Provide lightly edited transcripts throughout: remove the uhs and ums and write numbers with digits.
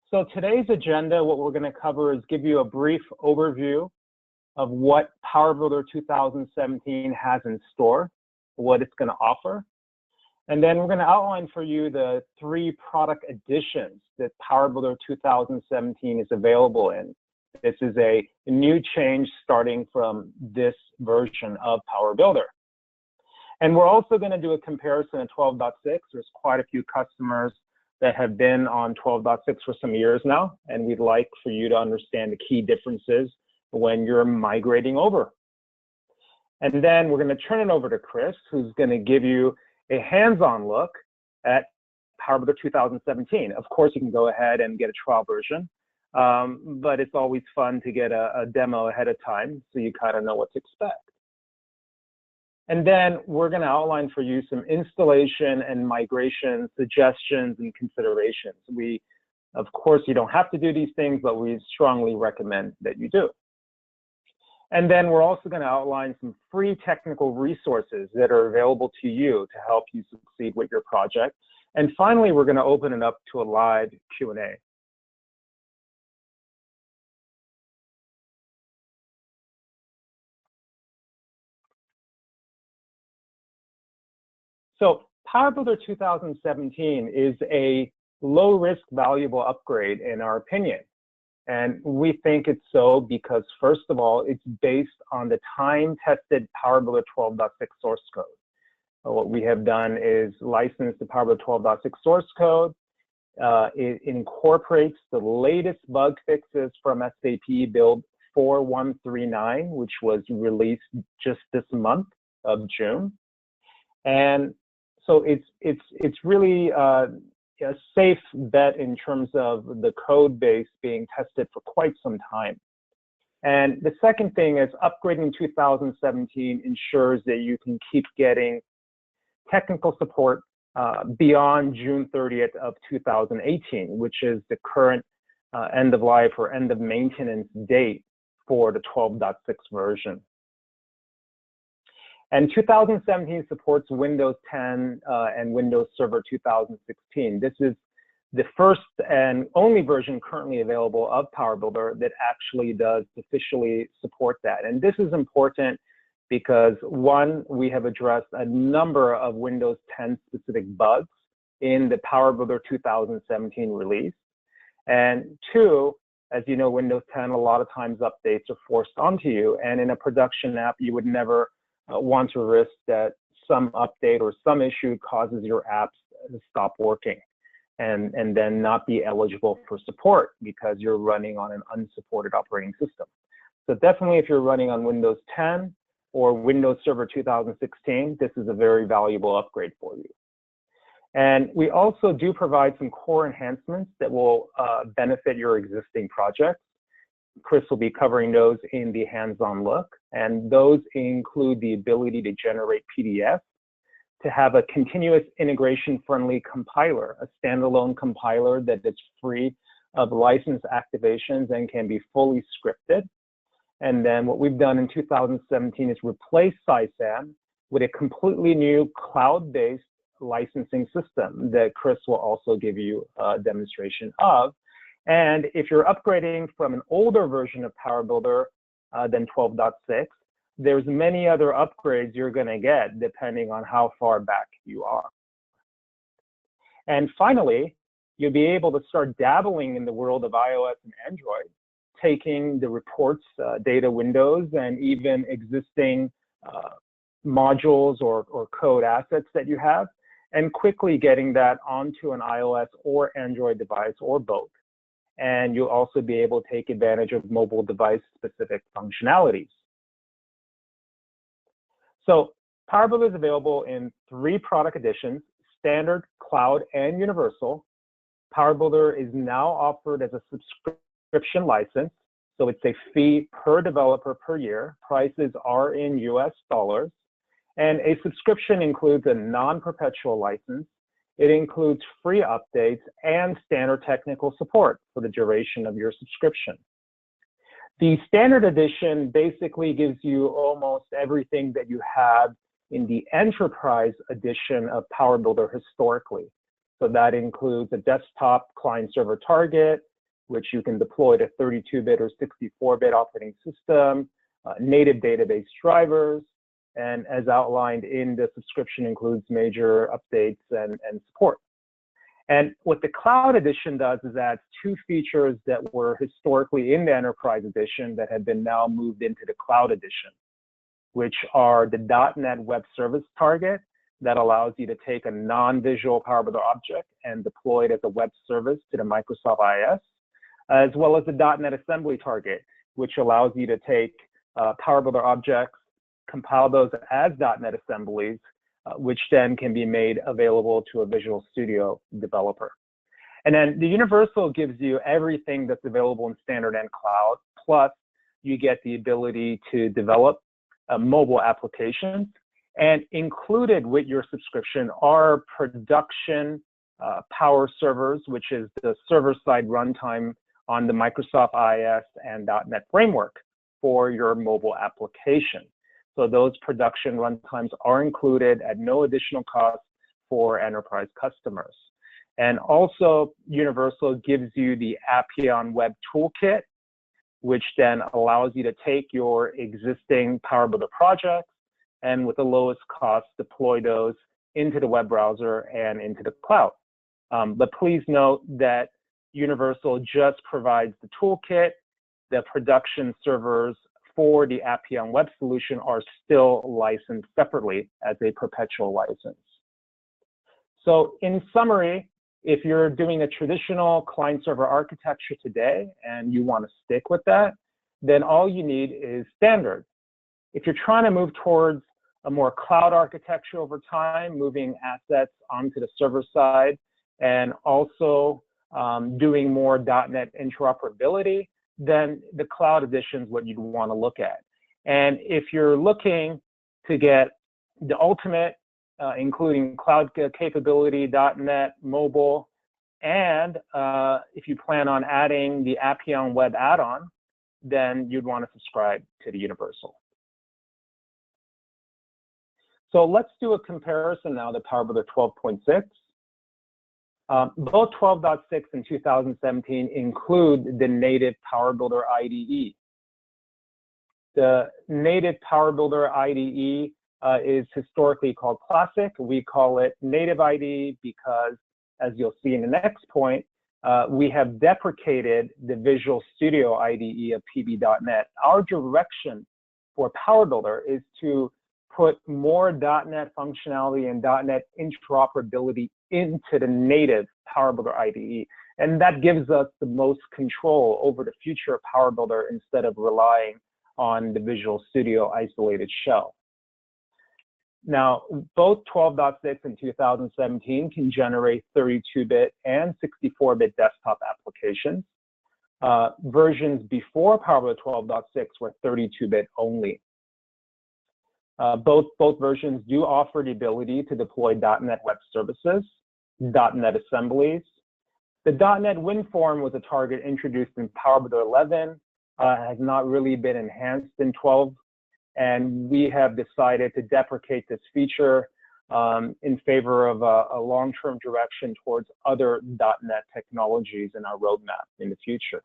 So today's agenda, what we're going to cover is give you a brief overview of what PowerBuilder 2017 has in store, what it's going to offer. And then we're going to outline for you the 3 product additions that PowerBuilder 2017 is available in. This is a new change starting from this version of PowerBuilder. And we're also going to do a comparison of 12.6. There's quite a few customers that have been on 12.6 for some years now, and we'd like for you to understand the key differences when you're migrating over. And then we're going to turn it over to Chris, who's going to give you a hands-on look at PowerBuilder 2017. Of course, you can go ahead and get a trial version, but it's always fun to get a demo ahead of time so you kind of know what to expect. And then we're going to outline for you some installation and migration suggestions and considerations. Of course, you don't have to do these things, but we strongly recommend that you do. And then we're also going to outline some free technical resources that are available to you to help you succeed with your project. And finally, we're going to open it up to a live Q&A. So PowerBuilder 2017 is a low-risk, valuable upgrade in our opinion. And we think it's so because, first of all, it's based on the time-tested PowerBuilder 12.6 source code. What we have done is license the PowerBuilder 12.6 source code. It incorporates the latest bug fixes from SAP build 4139, which was released just this month of June. And so it's really a safe bet in terms of the code base being tested for quite some time. And the second thing is upgrading 2017 ensures that you can keep getting technical support beyond June 30th of 2018, which is the current end of life or end of maintenance date for the 12.6 version. And 2017 supports Windows 10 and Windows Server 2016. This is the first and only version currently available of PowerBuilder that actually does officially support that. And this is important because, one, we have addressed a number of Windows 10 specific bugs in the PowerBuilder 2017 release. And two, as you know, Windows 10, a lot of times updates are forced onto you. And in a production app, you would never want to risk that some update or some issue causes your apps to stop working and then not be eligible for support because you're running on an unsupported operating system. So definitely if you're running on Windows 10 or Windows Server 2016, this is a very valuable upgrade for you. And we also do provide some core enhancements that will benefit your existing projects. Chris will be covering those in the hands-on look, and those include the ability to generate PDFs, to have a continuous integration-friendly compiler, a standalone compiler that is free of license activations and can be fully scripted. And then what we've done in 2017 is replace SciSam with a completely new cloud-based licensing system that Chris will also give you a demonstration of. And if you're upgrading from an older version of PowerBuilder than 12.6, there's many other upgrades you're going to get depending on how far back you are. And finally, you'll be able to start dabbling in the world of iOS and Android, taking the reports data windows and even existing modules or code assets that you have, and quickly getting that onto an iOS or Android device or both. And you'll also be able to take advantage of mobile device specific functionalities. So PowerBuilder is available in 3 product editions: Standard, Cloud, and Universal. PowerBuilder is now offered as a subscription license, so it's a fee per developer per year. Prices are in US dollars. And a subscription includes a non-perpetual license. It includes free updates and standard technical support for the duration of your subscription. The standard edition basically gives you almost everything that you have in the enterprise edition of PowerBuilder historically. So that includes a desktop client server target, which you can deploy to 32-bit or 64-bit operating system, native database drivers, and as outlined in the subscription includes major updates and support. And what the Cloud Edition does is adds two features that were historically in the Enterprise Edition that have been now moved into the Cloud Edition, which are the .NET Web Service target that allows you to take a non-visual PowerBuilder object and deploy it as a web service to the Microsoft IS, as well as the .NET Assembly target, which allows you to take PowerBuilder objects, compile those as .NET assemblies, which then can be made available to a Visual Studio developer. And then the Universal gives you everything that's available in Standard and Cloud, plus you get the ability to develop mobile applications. And included with your subscription are production Power servers, which is the server-side runtime on the Microsoft IS and .NET framework for your mobile application. So those production runtimes are included at no additional cost for enterprise customers. And also, Universal gives you the Appeon Web Toolkit, which then allows you to take your existing PowerBuilder projects and with the lowest cost, deploy those into the web browser and into the cloud. But please note that Universal just provides the toolkit. The production servers for the Appeon Web solution are still licensed separately as a perpetual license. So in summary, if you're doing a traditional client-server architecture today and you want to stick with that, then all you need is standard. If you're trying to move towards a more cloud architecture over time, moving assets onto the server side, and also doing more .NET interoperability, then the Cloud Edition is what you'd want to look at. And if you're looking to get the ultimate, including cloud capability, .NET, mobile, and if you plan on adding the Appeon Web add-on, then you'd want to subscribe to the Universal. So let's do a comparison now to PowerBuilder 12.6. Both 12.6 and 2017 include the native PowerBuilder IDE. The native PowerBuilder IDE is historically called Classic. We call it Native IDE because, as you'll see in the next point, we have deprecated the Visual Studio IDE of pb.NET. Our direction for PowerBuilder is to put more .NET functionality and .NET interoperability into the native PowerBuilder IDE. And that gives us the most control over the future of PowerBuilder instead of relying on the Visual Studio isolated shell. Now, both 12.6 and 2017 can generate 32-bit and 64-bit desktop applications. Versions before PowerBuilder 12.6 were 32-bit only. Both versions do offer the ability to deploy .NET Web Services, .NET assemblies. The .NET WinForm was a target introduced in PowerBuilder 11, has not really been enhanced in 12, and we have decided to deprecate this feature in favor of a long-term direction towards other .NET technologies in our roadmap in the future.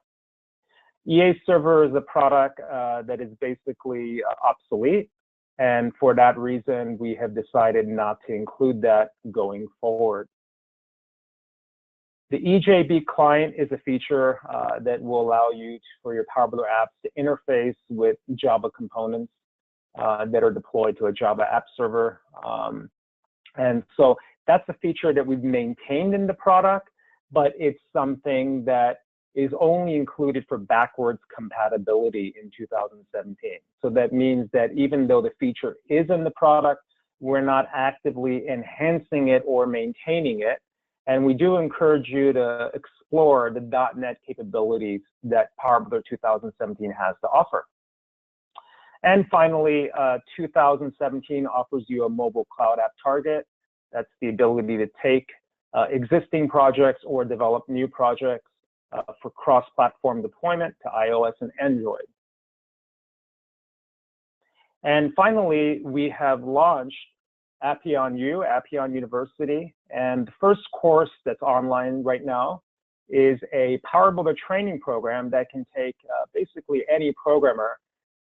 EA Server is a product that is basically obsolete. And for that reason, we have decided not to include that going forward. The EJB client is a feature that will allow you for your PowerBuilder apps to interface with Java components that are deployed to a Java app server. And so that's a feature that we've maintained in the product, but it's something that is only included for backwards compatibility in 2017. So that means that even though the feature is in the product, we're not actively enhancing it or maintaining it. And we do encourage you to explore the .NET capabilities that PowerBuilder 2017 has to offer. And finally, 2017 offers you a mobile cloud app target. That's the ability to take existing projects or develop new projects for cross-platform deployment to iOS and Android. And finally, we have launched Appeon U, Appeon University, and the first course that's online right now is a PowerBuilder training program that can take basically any programmer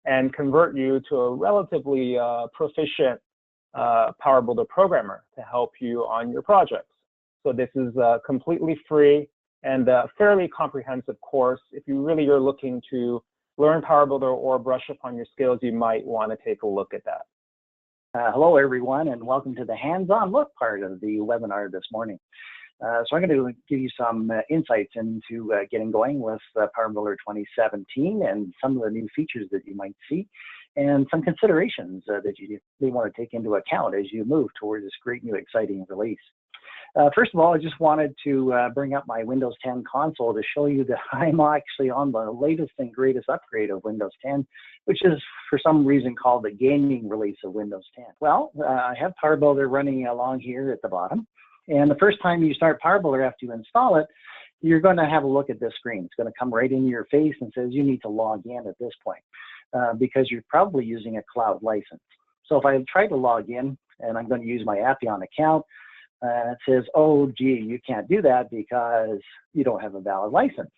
and convert you to a relatively proficient PowerBuilder programmer to help you on your projects. So this is completely free and a fairly comprehensive course. If you really are looking to learn PowerBuilder or brush up on your skills, you might want to take a look at that. Hello, everyone, and welcome to the hands-on look part of the webinar this morning. So I'm going to give you some insights into getting going with PowerBuilder 2017 and some of the new features that you might see, and some considerations that you may want to take into account as you move towards this great new exciting release. First of all, I just wanted to bring up my Windows 10 console to show you that I'm actually on the latest and greatest upgrade of Windows 10, which is for some reason called the gaming release of Windows 10. Well, I have PowerBuilder running along here at the bottom. And the first time you start PowerBuilder after you install it, you're going to have a look at this screen. It's going to come right in your face and says you need to log in at this point because you're probably using a cloud license. So if I try to log in and I'm going to use my Appeon account, it says, oh, gee, you can't do that because you don't have a valid license.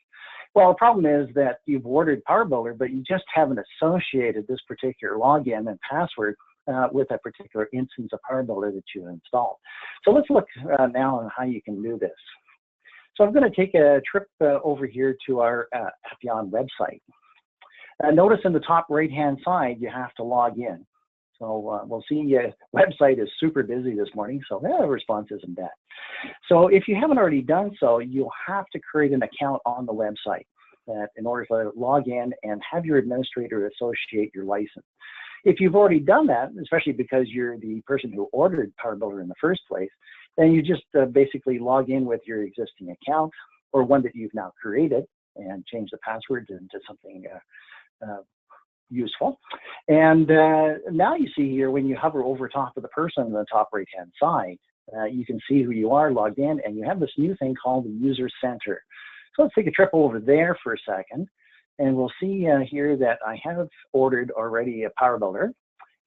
Well, the problem is that you've ordered PowerBuilder, but you just haven't associated this particular login and password with a particular instance of PowerBuilder that you installed. So let's look now on how you can do this. So I'm going to take a trip over here to our Appeon website. Notice in the top right-hand side, you have to log in. So we'll see the website is super busy this morning, so the response isn't bad. So if you haven't already done so, you'll have to create an account on the website in order to log in and have your administrator associate your license. If you've already done that, especially because you're the person who ordered PowerBuilder in the first place, then you just basically log in with your existing account or one that you've now created and change the password into something useful. And now you see here when you hover over top of the person on the top right hand side, you can see who you are logged in, and you have this new thing called the User Center. So let's take a trip over there for a second, and we'll see here that I have ordered already a PowerBuilder,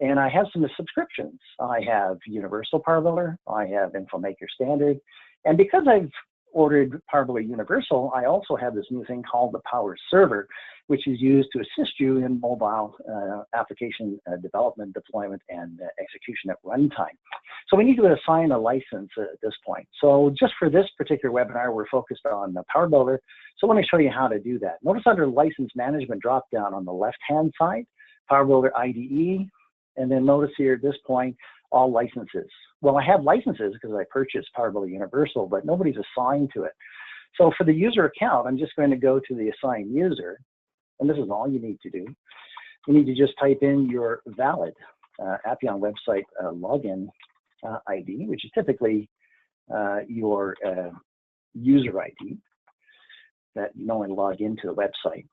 and I have some subscriptions. I have Universal PowerBuilder, I have InfoMaker Standard, and because I've ordered PowerBuilder Universal, I also have this new thing called the Power Server, which is used to assist you in mobile application development, deployment, and execution at runtime. So we need to assign a license at this point. So just for this particular webinar, we're focused on the PowerBuilder. So let me show you how to do that. Notice under License Management drop-down on the left-hand side, PowerBuilder IDE, and then notice here at this point, all licenses. Well, I have licenses because I purchased PowerBuilder Universal, but nobody's assigned to it. So for the user account, I'm just going to go to the Assign User, and this is all you need to do. You need to just type in your valid Appeon website login ID, which is typically your user ID that you normally log into the website.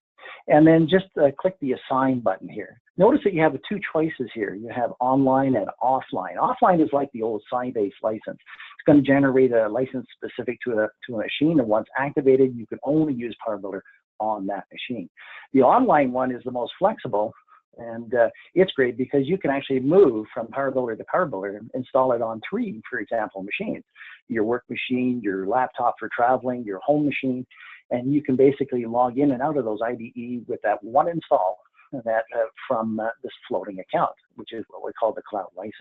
And then just click the Assign button here. Notice that you have two choices here. You have online and offline. Offline is like the old Sybase license. It's going to generate a license specific to a machine, and once activated, you can only use PowerBuilder on that machine. The online one is the most flexible, and it's great because you can actually move from PowerBuilder to PowerBuilder and install it on 3, for example, machines. Your work machine, your laptop for traveling, your home machine, and you can basically log in and out of those IDE with that one install that from this floating account, which is what we call the cloud license.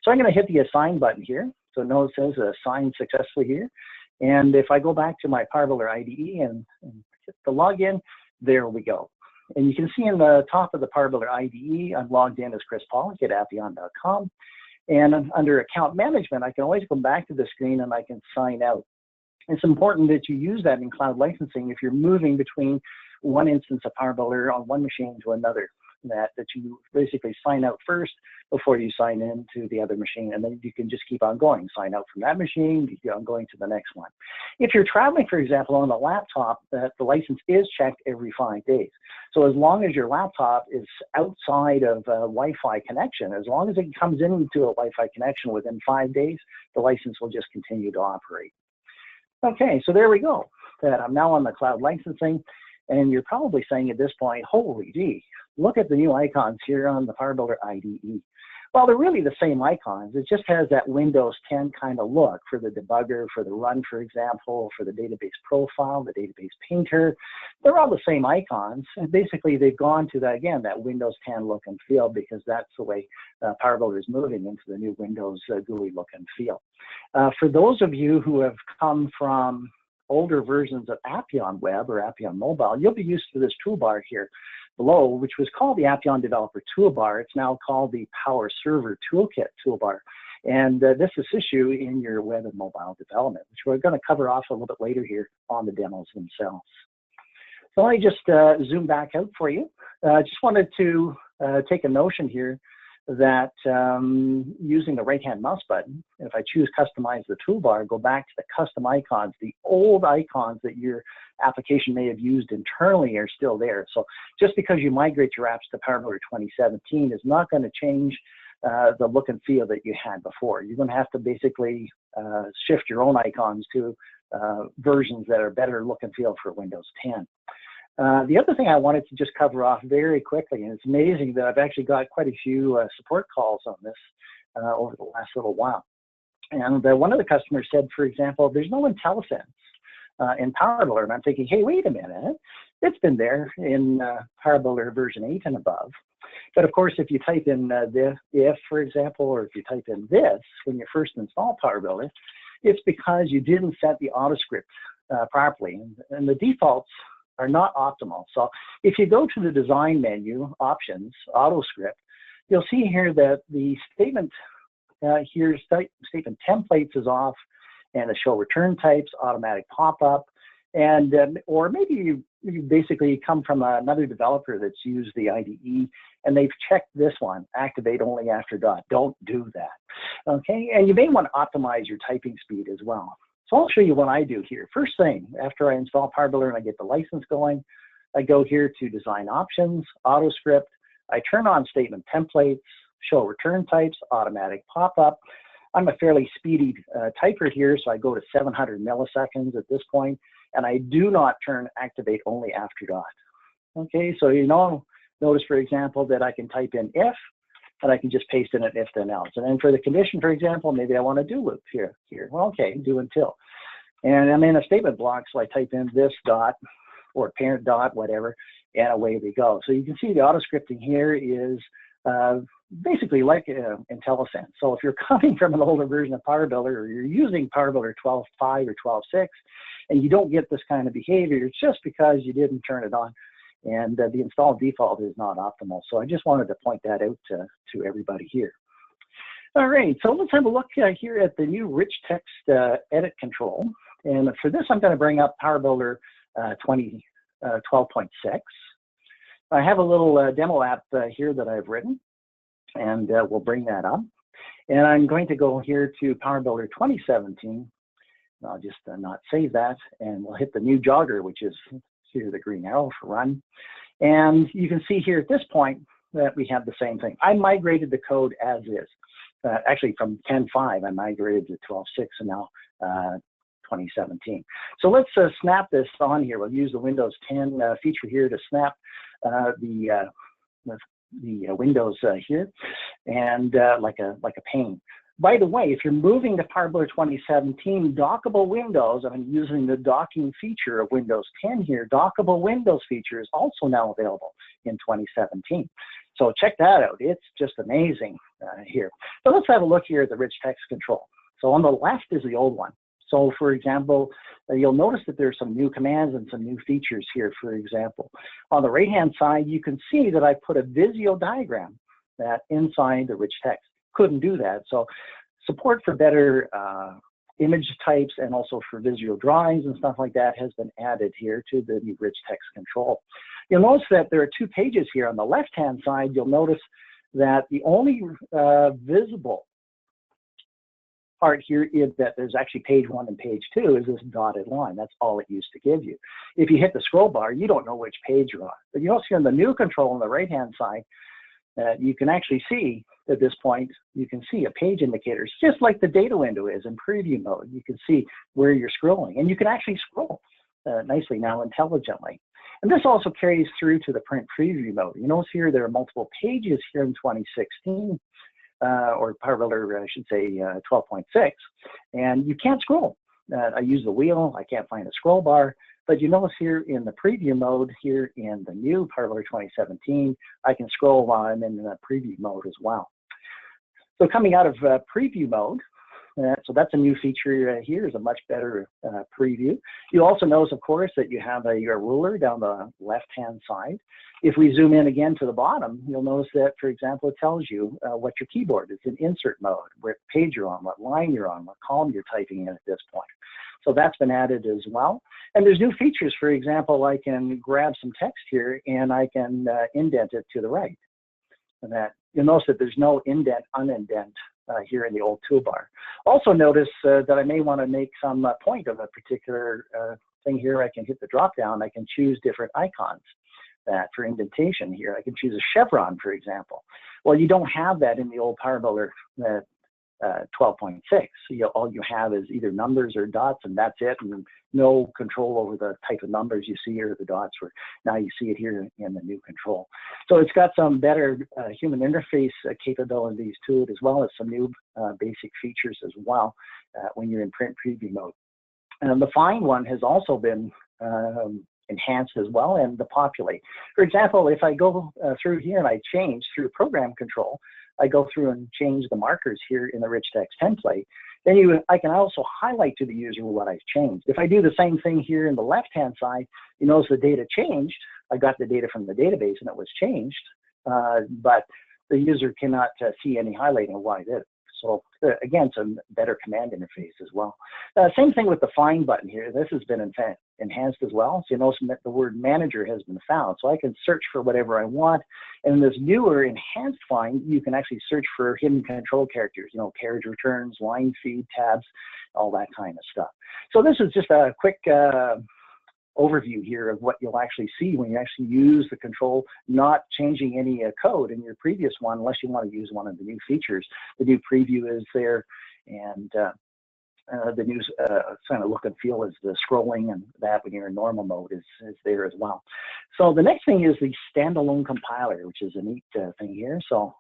So I'm going to hit the Assign button here. So notice it says Assign successfully here. And if I go back to my PowerBuilder IDE and hit the login, there we go. And you can see in the top of the PowerBuilder IDE, I'm logged in as Chris Pollock at appeon.com. And under Account Management, I can always go back to the screen and I can sign out. It's important that you use that in cloud licensing if you're moving between one instance of PowerBuilder on one machine to another, that you basically sign out first before you sign in to the other machine, and then you can just keep on going. Sign out from that machine, keep on going to the next one. If you're traveling, for example, on a laptop, the license is checked every 5 days. So as long as your laptop is outside of a Wi-Fi connection, as long as it comes into a Wi-Fi connection within 5 days, the license will just continue to operate. Okay, so there we go. I'm now on the cloud licensing, and you're probably saying at this point, holy gee, look at the new icons here on the PowerBuilder IDE. Well, they're really the same icons. It just has that Windows 10 kind of look for the debugger, for the run, for example, for the database profile, the database painter. They're all the same icons. And basically, they've gone to that, again, that Windows 10 look and feel, because that's the way PowerBuilder is moving into the new Windows GUI look and feel. For those of you who have come from older versions of Appeon Web or Appeon Mobile, you'll be used to this toolbar here below, which was called the Appeon Developer Toolbar. It's now called the Power Server Toolkit Toolbar. And this assists you in your web and mobile development, which we're going to cover off a little bit later here on the demos themselves. So let me just zoom back out for you. I just wanted to take a notion here that using the right-hand mouse button, if I choose Customize the Toolbar, go back to the custom icons, the old icons that your application may have used internally are still there. So just because you migrate your apps to PowerBuilder 2017 is not going to change the look and feel that you had before. You're going to have to basically shift your own icons to versions that are better look and feel for Windows 10. The other thing I wanted to just cover off very quickly, and it's amazing that I've actually got quite a few support calls on this over the last little while. And one of the customers said, for example, there's no IntelliSense in PowerBuilder. And I'm thinking, hey, wait a minute. It's been there in PowerBuilder version 8 and above. But of course, if you type in this, if, for example, or if you type in this when you first install PowerBuilder, it's because you didn't set the AutoScript properly. And the defaults are not optimal. So if you go to the design menu, options, AutoScript, you'll see here that the statement here, statement templates is off, and the show return types, automatic pop-up, and or maybe you basically come from another developer that's used the IDE and they've checked this one, activate only after dot. Don't do that. Okay, and you may want to optimize your typing speed as well. So I'll show you what I do here. First thing, after I install PowerBuilder and I get the license going, I go here to Design Options, AutoScript. I turn on Statement Templates, Show Return Types, Automatic Pop-Up. I'm a fairly speedy typer here, so I go to 700 milliseconds at this point, and I do not turn Activate Only After Dot. Okay, so you know, notice, for example, that I can type in if, and I can just paste in an if then else. And then for the condition, for example, maybe I want to do loop here. Well, okay, do until. And I'm in a statement block, so I type in this dot or parent dot, whatever, and away we go. So you can see the auto scripting here is basically like IntelliSense. So if you're coming from an older version of PowerBuilder, or you're using PowerBuilder 12.5 or 12.6, and you don't get this kind of behavior, it's just because you didn't turn it on. And the install default is not optimal. So I just wanted to point that out to everybody here. All right, so let's have a look here at the new rich text edit control. And for this, I'm going to bring up PowerBuilder 12.6. I have a little demo app here that I've written, and we'll bring that up. And I'm going to go here to PowerBuilder 2017. I'll just not save that, and we'll hit the new jogger, which is here, the green arrow for run. And you can see here at this point that we have the same thing. I migrated the code as is. Actually, from 10.5, I migrated to 12.6, and now 2017. So let's snap this on here. We'll use the Windows 10 feature here to snap the windows here, and like a pane. By the way, if you're moving to PowerBuilder 2017, dockable windows, I'm using the docking feature of Windows 10 here, dockable windows feature is also now available in 2017. So check that out. It's just amazing here. So let's have a look here at the rich text control. So on the left is the old one. So for example, you'll notice that there's some new commands and some new features here, for example. On the right-hand side, you can see that I put a Visio diagram that inside the rich text. Couldn't do that. So support for better image types and also for visual drawings and stuff like that has been added here to the new rich text control. You'll notice that there are two pages here. On the left-hand side, you'll notice that the only visible part here is that there's actually page 1 and page 2 is this dotted line. That's all it used to give you. If you hit the scroll bar, you don't know which page you're on. But you also see on the new control on the right-hand side, you can actually see at this point, you can see a page indicator. It's just like the data window is in preview mode. You can see where you're scrolling, and you can actually scroll nicely now intelligently. And this also carries through to the print preview mode. You notice here there are multiple pages here in 2016. or PowerBuilder, I should say 12.6, and you can't scroll. I use the wheel, I can't find a scroll bar, but you notice here in the preview mode, here in the new PowerBuilder 2017, I can scroll while I'm in the preview mode as well. So coming out of preview mode, so that's a new feature here, is a much better preview. You also notice, of course, that you have your ruler down the left-hand side. If we zoom in again to the bottom, you'll notice that, for example, it tells you what your keyboard is in insert mode, what page you're on, what line you're on, what column you're typing in at this point. So that's been added as well. And there's new features. For example, I can grab some text here and I can indent it to the right. And that you'll notice that there's no indent, unindent here in the old toolbar. Also notice that I may want to make some point of a particular thing here. I can hit the drop down. I can choose different icons for indentation here. I can choose a chevron, for example. Well, you don't have that in the old PowerBuilder 12.6. So all you have is either numbers or dots, and that's it, and no control over the type of numbers you see here, the dots, where now you see it here in the new control. So it's got some better human interface capabilities to it, as well as some new basic features as well when you're in print preview mode. And the find one has also been enhanced as well, and the populate. For example, if I go through here and I change through program control, I go through and change the markers here in the rich text template, then I can also highlight to the user what I've changed. If I do the same thing here in the left-hand side, you notice the data changed. I got the data from the database and it was changed, but the user cannot see any highlighting of what I did. So again, some better command interface as well. Same thing with the find button here. This has been enhanced as well. So you notice that the word manager has been found. So I can search for whatever I want. And in this newer enhanced find, you can actually search for hidden control characters, you know, carriage returns, line feed, tabs, all that kind of stuff. So this is just a quick overview here of what you'll actually see when you actually use the control, not changing any code in your previous one unless you want to use one of the new features. The new preview is there, and the new kind of look and feel is the scrolling, and that when you're in normal mode is there as well. So the next thing is the standalone compiler, which is a neat thing here. So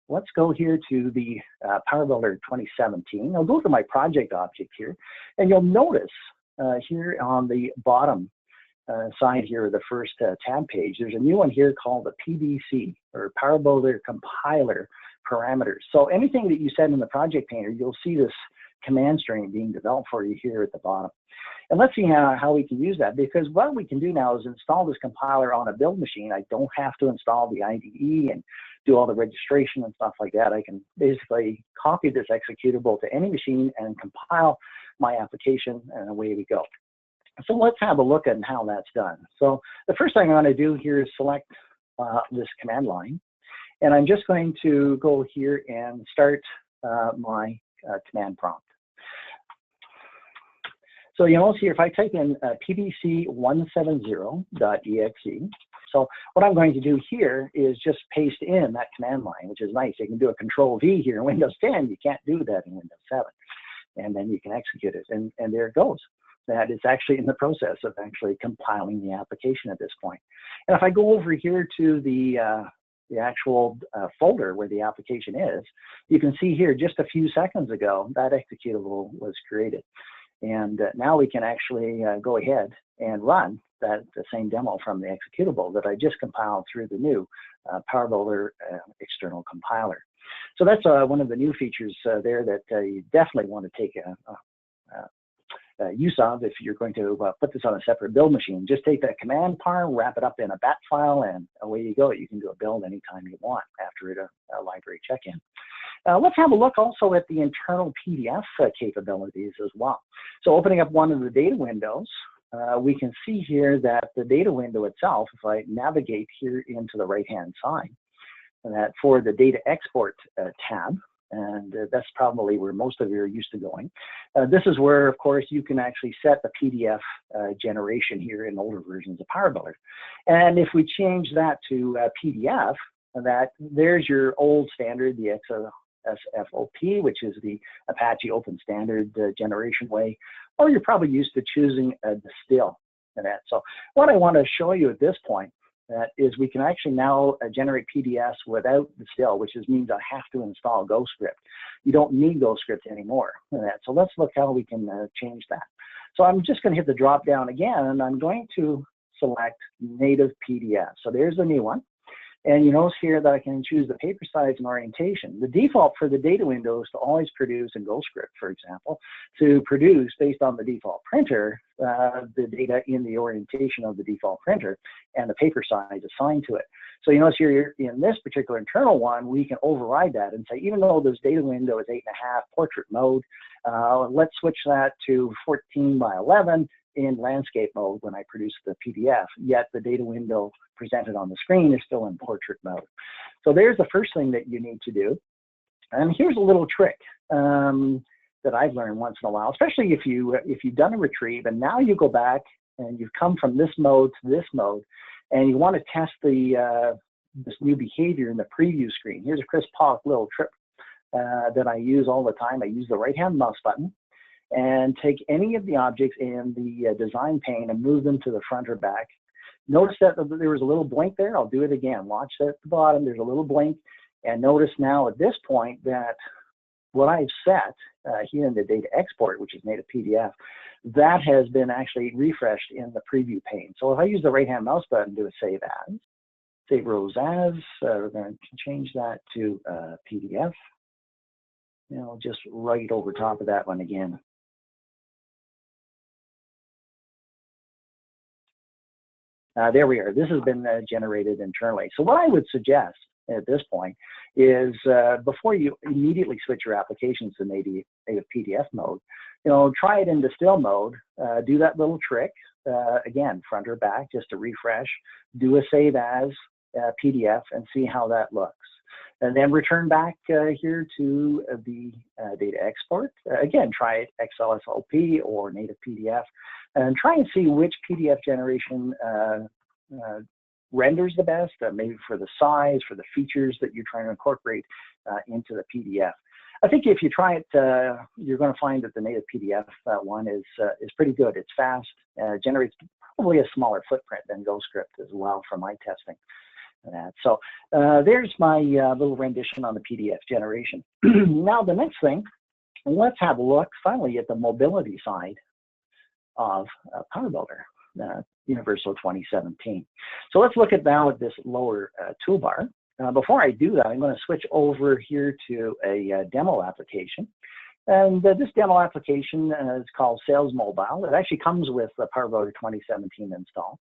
let's go here to the PowerBuilder 2017. I'll go to my project object here, and you'll notice here on the bottom side here, the first tab page, there's a new one here called the PBC, or PowerBuilder Compiler Parameters. So anything that you set in the project painter, you'll see this command string being developed for you here at the bottom. And let's see how we can use that, because what we can do now is install this compiler on a build machine. I don't have to install the IDE and do all the registration and stuff like that. I can basically copy this executable to any machine and compile my application, and away we go. So let's have a look at how that's done. So the first thing I'm going to do here is select this command line, and I'm just going to go here and start my command prompt. So you notice here, if I type in pbc170.exe, so what I'm going to do here is just paste in that command line, which is nice. You can do a Control V here in Windows 10. You can't do that in Windows 7. And then you can execute it, and there it goes. That is actually in the process of actually compiling the application at this point. And if I go over here to the actual folder where the application is, you can see here just a few seconds ago that executable was created. And now we can actually go ahead and run the same demo from the executable that I just compiled through the new PowerBuilder external compiler. So that's one of the new features there that you definitely want to take use of if you're going to put this on a separate build machine. Just take that command par, wrap it up in a bat file, and away you go. You can do a build anytime you want after a library check-in. Let's have a look also at the internal PDF capabilities as well. So opening up one of the data windows, we can see here that the data window itself, if I navigate here into the right-hand side, and that for the data export tab, and that's probably where most of you are used to going. This is where, of course, you can actually set the PDF generation here in older versions of PowerBuilder. And if we change that to PDF, there's your old standard, the XFOP, which is the Apache Open Standard generation way, or you're probably used to choosing the still and that. So what I want to show you at this point is we can actually now generate PDFs without the still, which means I have to install GoScript. You don't need GoScript anymore. So let's look how we can change that. So I'm just going to hit the drop down again, and I'm going to select native PDF. So there's the new one. And you notice here that I can choose the paper size and orientation. The default for the data window is to always produce in GoScript, for example, to produce based on the default printer, the data in the orientation of the default printer and the paper size assigned to it. So you notice here in this particular internal one, we can override that and say, even though this data window is 8.5 portrait mode, let's switch that to 14 by 11 in landscape mode when I produce the PDF, yet the data window presented on the screen is still in portrait mode. So there's the first thing that you need to do. And here's a little trick that I've learned once in a while, especially if you've done a retrieve and now you go back and you've come from this mode to this mode and you want to test this new behavior in the preview screen. Here's a Chris Pollock little trick that I use all the time. I use the right-hand mouse button and take any of the objects in the design pane and move them to the front or back. Notice that there was a little blink there. I'll do it again. Watch that at the bottom. There's a little blink. And notice now at this point that what I've set here in the data export, which is native PDF, that has been actually refreshed in the preview pane. So if I use the right-hand mouse button to save as, save rows as, we're going to change that to PDF. And I'll just right over top of that one again. There we are. This has been generated internally. So what I would suggest at this point is before you immediately switch your applications to native PDF mode, try it into still mode, do that little trick, again, front or back, just to refresh, do a save as PDF and see how that looks. And then return back here to the data export. Again, try it XLSLP or native PDF, and try and see which PDF generation renders the best, maybe for the size, for the features that you're trying to incorporate into the PDF. I think if you try it, you're going to find that the native PDF one is pretty good. It's fast, generates probably a smaller footprint than GoScript as well from my testing. So there's my little rendition on the PDF generation. Now the next thing, let's have a look finally at the mobility side of PowerBuilder Universal 2017. So let's look at now at this lower toolbar. Before I do that, I'm going to switch over here to a demo application. And this demo application is called Sales Mobile. It actually comes with the PowerBuilder 2017 install.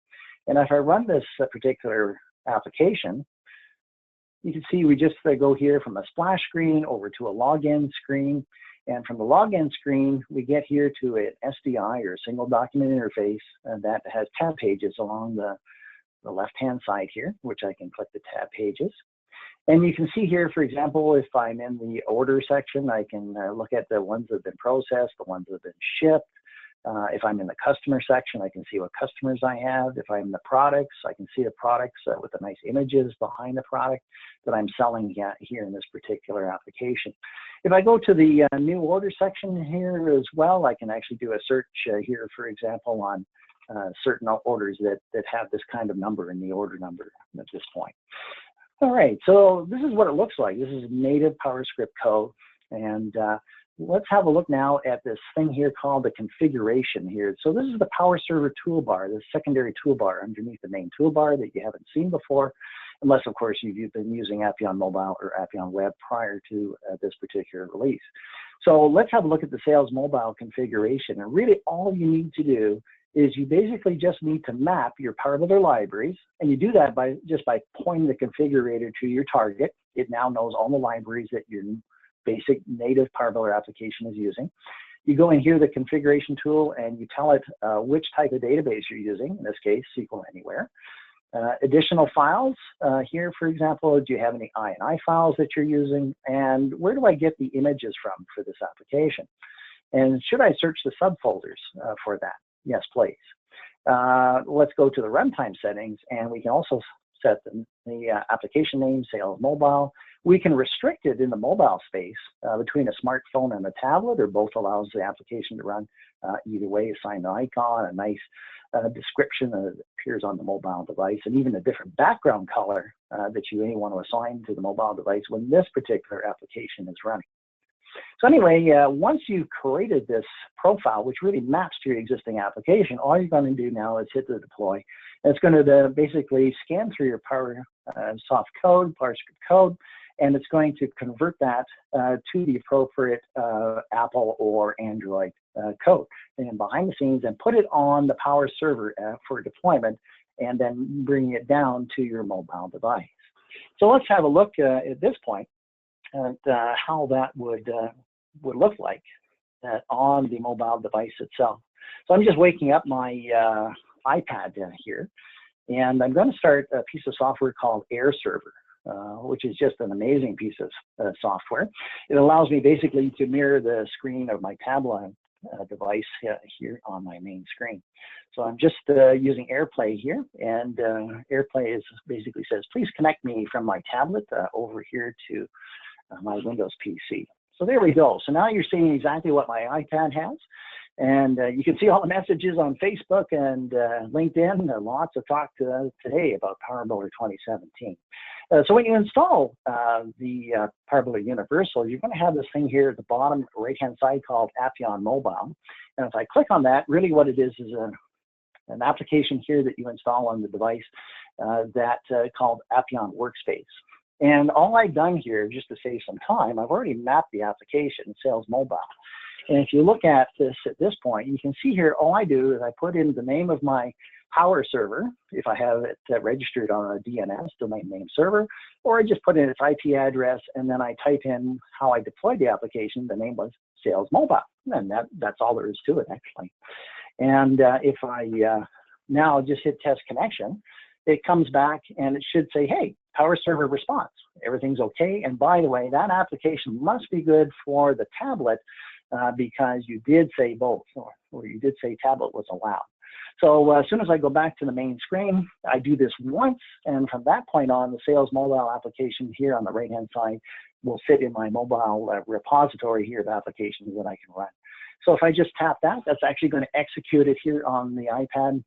And if I run this particular application, you can see we just go here from a splash screen over to a login screen, and from the login screen we get here to an SDI or single document interface that has tab pages along the left hand side here, which I can click the tab pages. And you can see here, for example, if I'm in the order section, I can look at the ones that have been processed, the ones that have been shipped. If I'm in the customer section, I can see what customers I have. If I'm in the products, I can see the products with the nice images behind the product that I'm selling here in this particular application. If I go to the new order section here as well, I can actually do a search here, for example, on certain orders that have this kind of number in the order number at this point. All right, so this is what it looks like. This is native PowerScript code. And let's have a look now at this thing here called the configuration here. So this is the Power Server toolbar, the secondary toolbar underneath the main toolbar that you haven't seen before, unless, of course, you've been using Appeon Mobile or Appeon Web prior to this particular release. So let's have a look at the Sales Mobile configuration. And really all you need to do is you basically just need to map your PowerBuilder libraries, and you do that just by pointing the configurator to your target. It now knows all the libraries that your basic native PowerBuilder application is using. You go in here, the configuration tool, and you tell it which type of database you're using, in this case, SQL Anywhere. Additional files, here, for example, do you have any INI files that you're using? And where do I get the images from for this application? And should I search the subfolders for that? Yes, please. Let's go to the runtime settings, and we can also set the application name, Sales Mobile. We can restrict it in the mobile space between a smartphone and a tablet, or both allows the application to run either way. Assign an icon, a nice description that appears on the mobile device, and even a different background color that you may want to assign to the mobile device when this particular application is running. So anyway, once you've created this profile, which really maps to your existing application, all you're going to do now is hit the deploy. And it's going to basically scan through your PowerSoft code, PowerScript code, and it's going to convert that to the appropriate Apple or Android code and behind the scenes, and put it on the Power server for deployment, and then bring it down to your mobile device. So let's have a look at this point at how that would look like on the mobile device itself. So I'm just waking up my iPad here, and I'm going to start a piece of software called Air Server, which is just an amazing piece of software. It allows me basically to mirror the screen of my tablet device here on my main screen. So I'm just using AirPlay here, and AirPlay basically says, please connect me from my tablet over here to my Windows PC. So there we go. So now you're seeing exactly what my iPad has. And you can see all the messages on Facebook and LinkedIn. Lots of talk today about PowerBuilder 2017. So when you install the PowerBuilder Universal, you're going to have this thing here at the bottom right-hand side called Appeon Mobile. And if I click on that, really what it is an application here that you install on the device called Appeon Workspace. And all I've done here, just to save some time, I've already mapped the application, Sales Mobile. And if you look at this at this point, you can see here, all I do is I put in the name of my Power server, if I have it registered on a DNS, domain name server, or I just put in its IP address, and then I type in how I deployed the application. The name was Sales Mobile, and that's all there is to it, actually. And if I now just hit test connection, it comes back and it should say, hey, Power server response, everything's okay. And by the way, that application must be good for the tablet because you did say both, or you did say tablet was allowed. So as soon as I go back to the main screen, I do this once, and from that point on, the Sales Mobile application here on the right-hand side will sit in my mobile repository here of applications that I can run. So if I just tap that, that's actually going to execute it here on the iPad.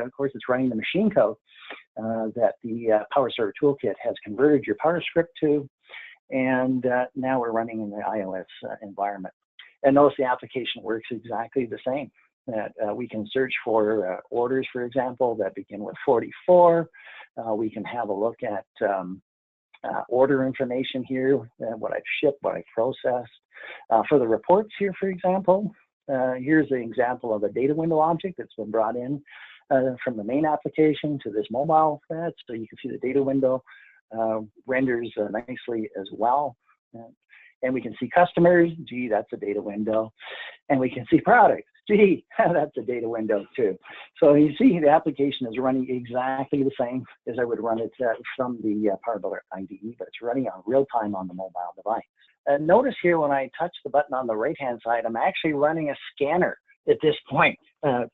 Of course, it's running the machine code that the Power Server Toolkit has converted your PowerScript to, and now we're running in the iOS environment. And notice the application works exactly the same. That we can search for orders, for example, that begin with 44. We can have a look at order information here, what I've shipped, what I've processed. For the reports here, for example, here's an example of a data window object that's been brought in from the main application to this mobile set. So you can see the data window renders nicely as well. And we can see customers, gee, that's a data window. And we can see products, gee, that's a data window too. So you see the application is running exactly the same as I would run it from the PowerBuilder IDE, but it's running on real time on the mobile device. Notice here when I touch the button on the right-hand side, I'm actually running a scanner at this point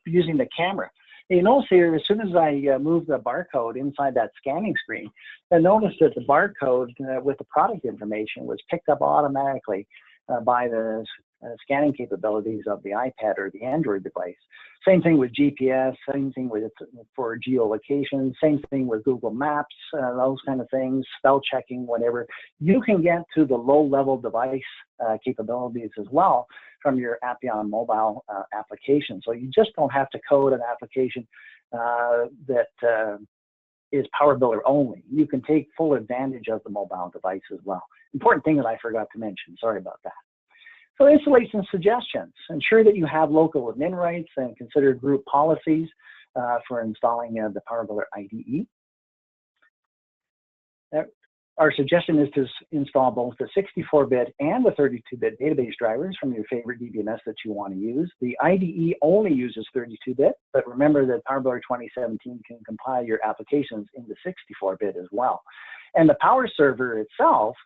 using the camera. You notice here, as soon as I move the barcode inside that scanning screen, I notice that the barcode with the product information was picked up automatically by the scanning capabilities of the iPad or the Android device. Same thing with GPS, same thing with for geolocation, same thing with Google Maps, those kind of things, spell checking, whatever. You can get to the low-level device capabilities as well from your Appeon mobile application. So you just don't have to code an application that is PowerBuilder only. You can take full advantage of the mobile device as well. Important thing that I forgot to mention, sorry about that. So installation suggestions. Ensure that you have local admin rights and consider group policies for installing the PowerBuilder IDE. Our suggestion is to install both the 64-bit and the 32-bit database drivers from your favorite DBMS that you want to use. The IDE only uses 32-bit, but remember that PowerBuilder 2017 can compile your applications into 64-bit as well. And the Power Server itself,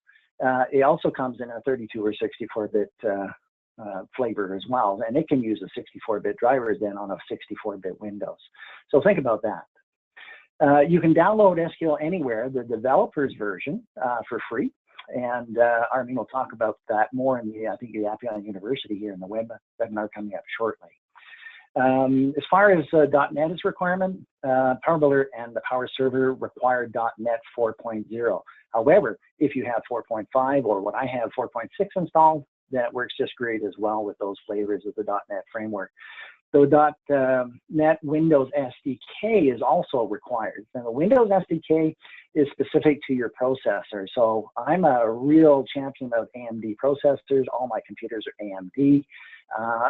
it also comes in a 32 or 64-bit flavor as well, and it can use a 64-bit driver then on a 64-bit Windows. So think about that. You can download SQL Anywhere, the developer's version, for free. And Armin will talk about that more in the, I think, the Appeon University here in the webinar coming up shortly. As far as .NET is requirement, PowerBuilder and the Power Server require .NET 4.0. However, if you have 4.5 or what I have 4.6 installed, that works just great as well with those flavors of the .NET framework. So .NET Windows SDK is also required. And the Windows SDK is specific to your processor. So I'm a real champion of AMD processors. All my computers are AMD.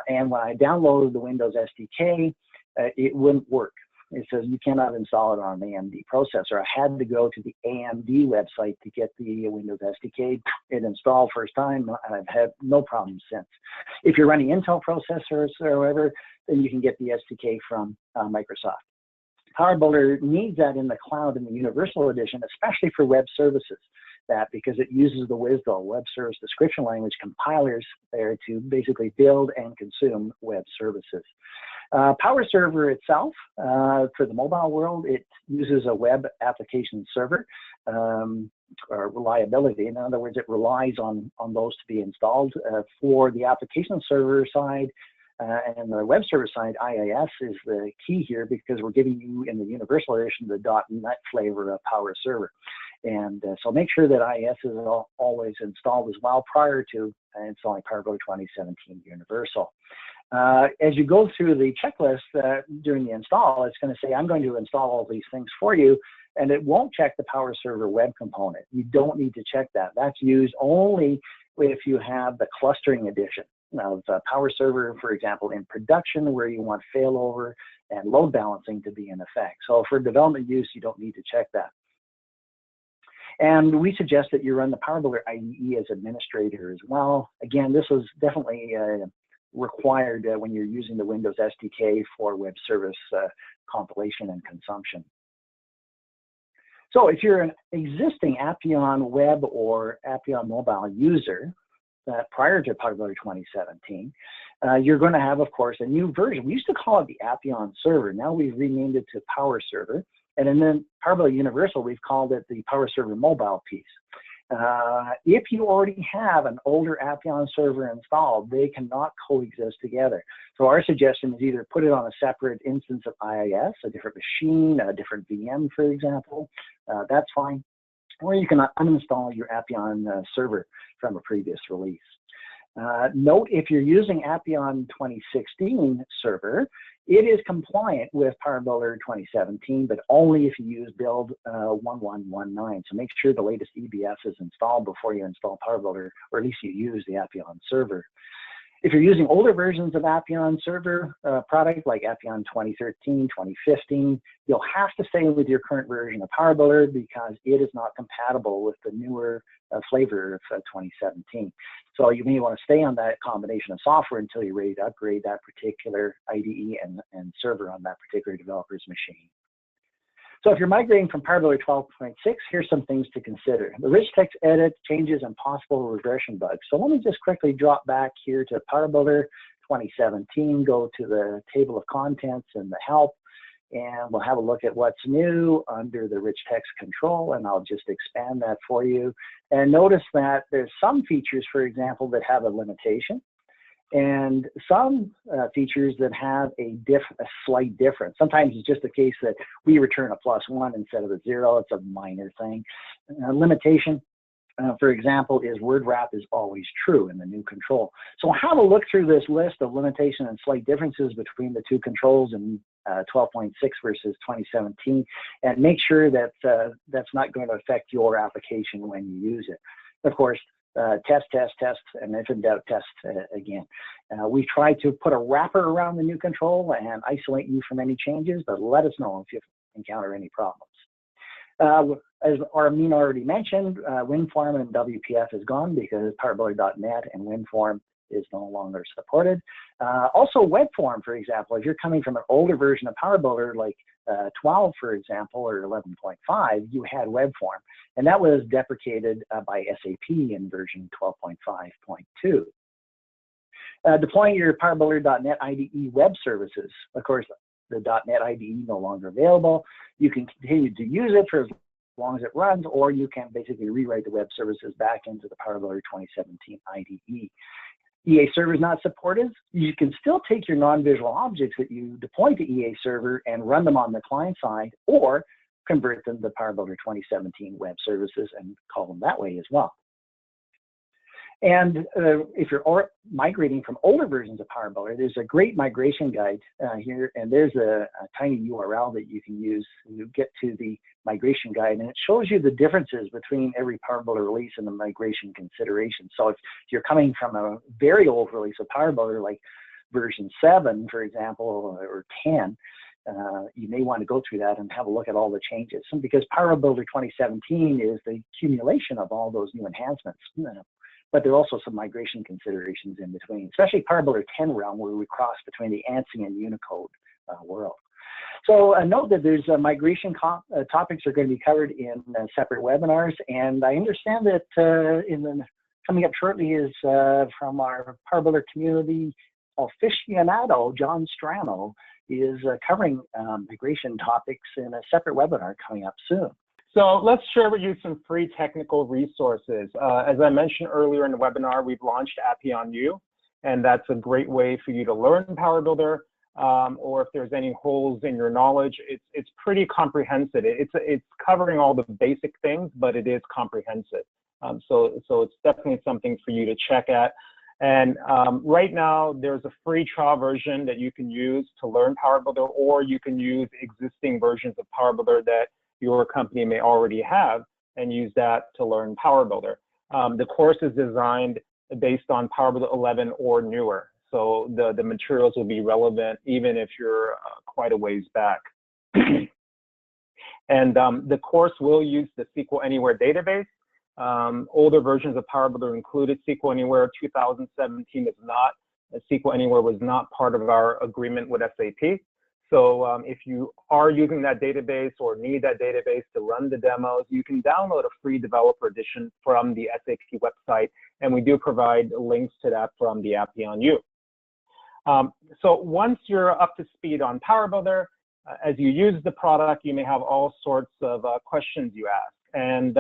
And when I downloaded the Windows SDK, it wouldn't work. It says you cannot install it on an AMD processor. I had to go to the AMD website to get the Windows SDK. It installed first time, and I've had no problems since. If you're running Intel processors or whatever, then you can get the SDK from Microsoft. PowerBuilder needs that in the cloud in the Universal Edition, especially for web services. That because it uses the WSDL, Web Service Description Language compilers there to basically build and consume web services. Power Server itself, for the mobile world, it uses a web application server or reliability. In other words, it relies on those to be installed. For the application server side and the web server side, IIS is the key here because we're giving you in the Universal Edition the .NET flavor of Power Server. And so make sure that IIS is always installed as well prior to installing PowerBuilder 2017 Universal. As you go through the checklist during the install, it's going to say, I'm going to install all these things for you, and it won't check the Power Server web component. You don't need to check that. That's used only if you have the clustering edition of Power Server, for example, in production where you want failover and load balancing to be in effect. So for development use, you don't need to check that. And we suggest that you run the PowerBuilder IDE as administrator as well. Again, this is definitely required when you're using the Windows SDK for web service compilation and consumption. So if you're an existing Appeon web or Appeon mobile user prior to PowerBuilder 2017, you're going to have, of course, a new version. We used to call it the Appeon server. Now we've renamed it to Power Server. And then PowerBuilder Universal, we've called it the Power Server mobile piece. If you already have an older Appeon server installed, they cannot coexist together. So our suggestion is either put it on a separate instance of IIS, a different machine, a different VM, for example. That's fine. Or you can uninstall your Appeon server from a previous release. Note, if you're using Appeon 2016 server, it is compliant with PowerBuilder 2017, but only if you use build 1119. So make sure the latest EBS is installed before you install PowerBuilder, or at least you use the Appeon server. If you're using older versions of Appeon server product like Appeon 2013, 2015, you'll have to stay with your current version of PowerBuilder because it is not compatible with the newer flavor of 2017. So you may want to stay on that combination of software until you're ready to upgrade that particular IDE and server on that particular developer's machine. So if you're migrating from PowerBuilder 12.6, here's some things to consider. The rich text edit, changes, and possible regression bugs. So let me just quickly drop back here to PowerBuilder 2017, go to the table of contents and the help, and we'll have a look at what's new under the rich text control, and I'll just expand that for you. And notice that there's some features, for example, that have a limitation, and some features that have a slight difference. Sometimes it's just a case that we return a +1 instead of a 0. It's a minor thing. Limitation, for example, is word wrap is always true in the new control. So have a look through this list of limitation and slight differences between the two controls in 12.6 versus 2017, and make sure that that's not going to affect your application when you use it. Of course, test, and if in doubt, test again. We try to put a wrapper around the new control and isolate you from any changes, but let us know if you encounter any problems. As Armin already mentioned, WinForm and WPF is gone because PowerBuilder.net and WinForm is no longer supported. Also, WebForm, for example, if you're coming from an older version of PowerBuilder, like 12, for example, or 11.5, you had WebForm, and that was deprecated by SAP in version 12.5.2. Deploying your PowerBuilder.net IDE web services. Of course, the .NET IDE no longer available. You can continue to use it for as long as it runs, or you can basically rewrite the web services back into the PowerBuilder 2017 IDE. EA Server is not supported. You can still take your non-visual objects that you deploy to EA Server and run them on the client side, or convert them to PowerBuilder 2017 web services and call them that way as well. And if you're migrating from older versions of PowerBuilder, there's a great migration guide here, and there's a tiny URL that you can use to get to the migration guide, and it shows you the differences between every PowerBuilder release and the migration considerations. So if you're coming from a very old release of PowerBuilder, like version 7, for example, or 10, you may want to go through that and have a look at all the changes. And because PowerBuilder 2017 is the accumulation of all those new enhancements. But there are also some migration considerations in between, especially PowerBuilder 10 realm, where we cross between the ANSI and Unicode world. So note that there's migration topics are going to be covered in separate webinars, and I understand that coming up shortly is from our PowerBuilder community aficionado, John Strano, is covering migration topics in a separate webinar coming up soon. So let's share with you some free technical resources. As I mentioned earlier in the webinar, we've launched Appeon U, and that's a great way for you to learn PowerBuilder, or if there's any holes in your knowledge, it's pretty comprehensive. It's covering all the basic things, but it is comprehensive. So it's definitely something for you to check at. And right now, there's a free trial version that you can use to learn PowerBuilder, or you can use existing versions of PowerBuilder that your company may already have and use that to learn PowerBuilder. The course is designed based on PowerBuilder 11 or newer. So the materials will be relevant even if you're quite a ways back. And the course will use the SQL Anywhere database. Older versions of PowerBuilder included SQL Anywhere. 2017 is not. SQL Anywhere was not part of our agreement with SAP. So if you are using that database or need that database to run the demos, you can download a free developer edition from the SAP website, and we do provide links to that from the Appeon U. So once you're up to speed on PowerBuilder, as you use the product, you may have all sorts of questions you ask. And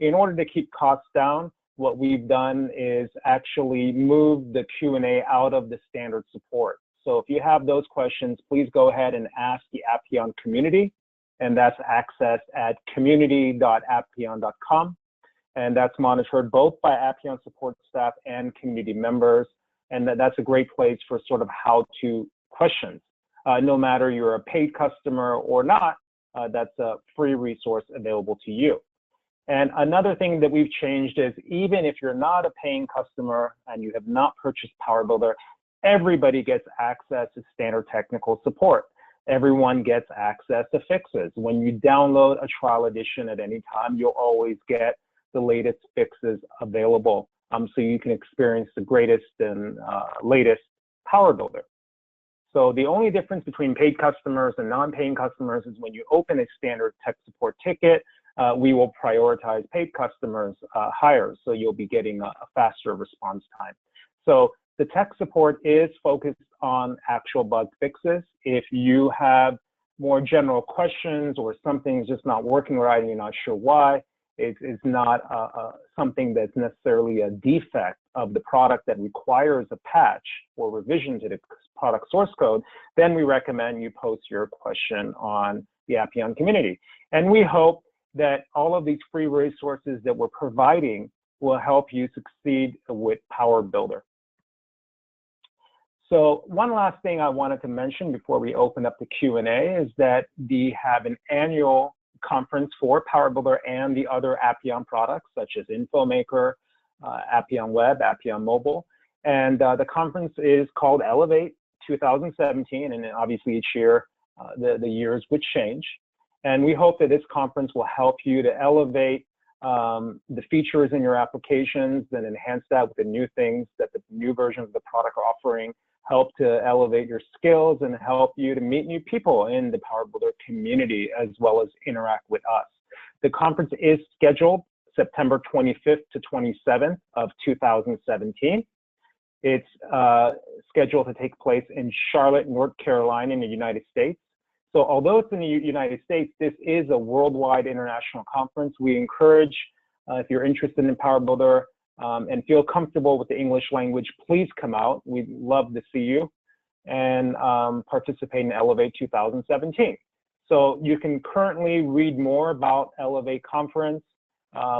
in order to keep costs down, what we've done is actually move the Q&A out of the standard support. So if you have those questions, please go ahead and ask the Appeon community, and that's accessed at community.appeon.com. And that's monitored both by Appeon support staff and community members. And that's a great place for sort of how-to questions. No matter you're a paid customer or not, that's a free resource available to you. And another thing that we've changed is even if you're not a paying customer and you have not purchased PowerBuilder, everybody gets access to standard technical support. Everyone gets access to fixes. When you download a trial edition at any time, you'll always get the latest fixes available. So you can experience the greatest and latest PowerBuilder. So the only difference between paid customers and non-paying customers is when you open a standard tech support ticket, we will prioritize paid customers higher, so you'll be getting a faster response time. So the tech support is focused on actual bug fixes. If you have more general questions or something's just not working right and you're not sure why, it's not something that's necessarily a defect of the product that requires a patch or revision to the product source code, then we recommend you post your question on the Appeon community. And we hope that all of these free resources that we're providing will help you succeed with PowerBuilder. So one last thing I wanted to mention before we open up the Q&A is that we have an annual conference for PowerBuilder and the other Appeon products, such as InfoMaker, Appeon Web, Appeon Mobile. And the conference is called Elevate 2017, and obviously each year the years would change. And we hope that this conference will help you to elevate the features in your applications and enhance that with the new things that the new versions of the product are offering, help to elevate your skills, and help you to meet new people in the PowerBuilder community, as well as interact with us. The conference is scheduled September 25th to 27th of 2017. It's scheduled to take place in Charlotte, North Carolina in the United States. So although it's in the United States, this is a worldwide international conference. We encourage, if you're interested in PowerBuilder and feel comfortable with the English language, please come out. We'd love to see you and participate in Elevate 2017. So you can currently read more about Elevate Conference,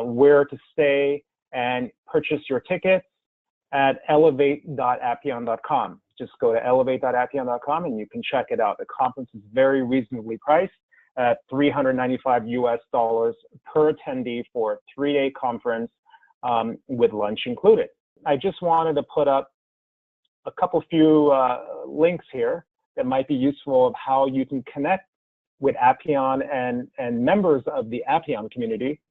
where to stay, and purchase your tickets at elevate.appeon.com. Just go to elevate.appeon.com and you can check it out. The conference is very reasonably priced at $395 US per attendee for a 3-day conference with lunch included. I just wanted to put up a few links here that might be useful of how you can connect with Appeon and members of the Appeon community